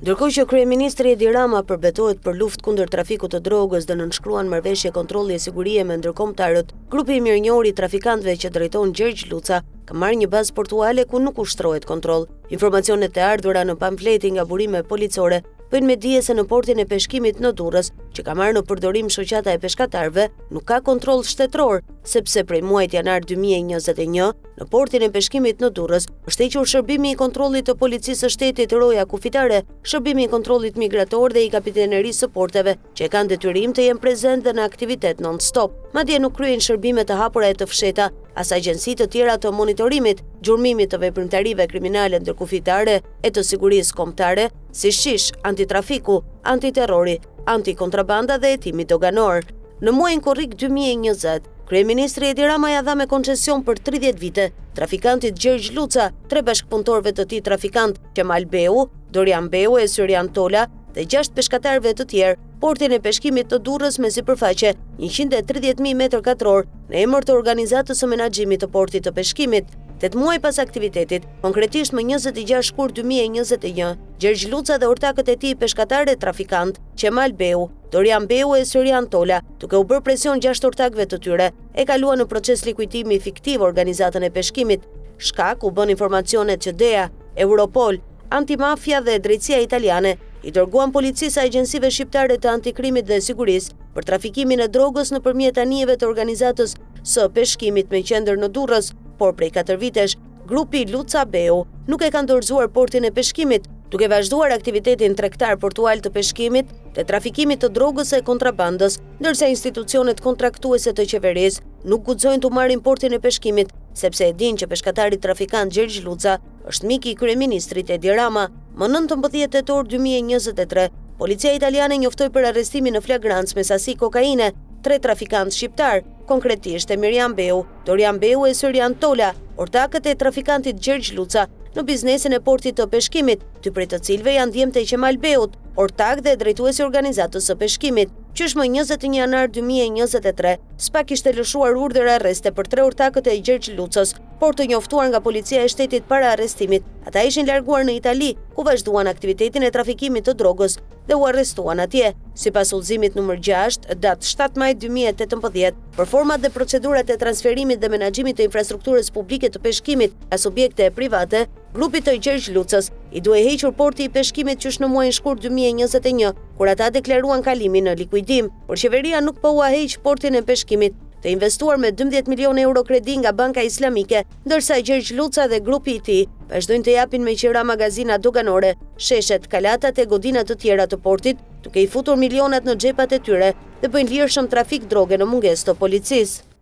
Ndërkohë që kryeministri Edi Rama përbetohet për luftë kundër trafikut të drogës dhe nënshkruan marrëveshje kontrolli e sigurie me ndërkombëtarët, grupi i mirënjohur i trafikantëve që drejton Gjergj Luca ka marrë një bazë portuale ku nuk ushtrohet kontroll. Informacionet e ardhura në pamfleti nga burime policore bëjnë me dije se në portin e peshkimit në Durrës, që ka marrë në përdorim shoqata e peshkatarëve, nuk ka kontroll shtetëror, sepse prej muajit janar 2021 në portin e peshkimit në Durrës është hequr shërbimi i kontrollit të policisë së shtetit Roja Kufitare, shërbimi i kontrollit migrator dhe i kapitenerisë së porteve, që kanë detyrim të jenë prezent dhe në aktivitet non-stop. Madje nuk kryejnë shërbime të hapura e të fsheta, as agjenci të tjera të monitorimit, gjurmimit të veprimtarive kriminale ndërkufitare e të sigurisë kombëtare, si shish, antitrafiku, antiterrori, antikontrabanda dhe hetimi doganor. Në muajin korrik 2020, kryeministri Edi Rama ja dha me koncesion për 30 vite trafikantit Gjergj Luca, 3 bashkëpunëtorëve të tij trafikant, Kemal Beu, Dorian Beu e Syrian Tola dhe 6 peshkatarëve të tjerë, portin e peshkimit të Durrës me sipërfaqe 130.000 m2 në emër të organizatës së menaxhimit të portit të peshkimit. 8 muaj pas aktivitetit, konkretisht më 26 shkurt 2021, Gjergj Luca dhe ortakët e tij peshkatarë trafikant, Kemal Beu, Dorian Beu e Syrian Tola, duke u bërë presion 6 ortakëve të tyre, e kaluan në proces likuidimi fiktiv organizatën e peshkimit. Shkak u bën informacionet që DEA, Europol, Antimafia dhe Drejtësia Italiane i dërguan policisë a agjensive shqiptare të antikrimit dhe sigurisë për trafikimin e drogës nëpërmjet anijeve të organizatës së peshkimit me qendër në Durrës, por prej 4 vitesh, grupi Luca Beu nuk e ka dorëzuar portin e peshkimit, duke vazhduar aktivitetin tregtar portual të peshkimit, të trafikimit të drogës e kontrabandës, ndërsa institucionet kontraktuese të qeverisë nuk guxojnë të marrin portin e peshkimit, sepse e dinë që peshkatari trafikant Gjergj Luca është mik i kryeministrit Edi Rama. Më 19 tetor 2023, policia italiane njoftoi për arrestimin në flagrancë me sasi kokaine 3 trafikantë shqiptar, konkretisht Emirian Beu, Dorian Beu e Syrian Tola, ortakët e trafikantit Gjergj Luca në biznesin e portit të peshkimit, 2 prej të cilëve janë djemtë e Kemal Beut, ortak dhe drejtuesi i organizatës së peshkimit. Qysh më 21 janar 2023, SPA kishte lëshuar urdhër arreste për 3 ortakët e Gjergj Lucës, por të njoftuar nga policia e shtetit para arrestimit, ata ishin larguar në Itali, ku vazhduan aktivitetin e trafikimit të drogës dhe u arrestuan atje. Sipas udhëzimit numër 6, datë 7 maj 2018, për format dhe procedurat e transferimit dhe menaxhimit të infrastrukturës publike të peshkimit nga subjekte private, grupi të Gjergj Lucës i duhej hequr porti i peshkimit qysh në muajin shkurt 2021, kur ata deklaruan kalimin në likuidim, por qeveria nuk po ua heq portin e peshkimit, të investuar me 12 milion euro kredi nga Banka Islamike, ndërsa Gjergj Luca dhe grupi i tij vazhdojnë të japin me qira magazina doganore, sheshet, kalatat e godinat të tjera të portit, duke i futur milionat në xhepat e tyre dhe bëjnë lirshëm trafik droge në mungesë të policisë.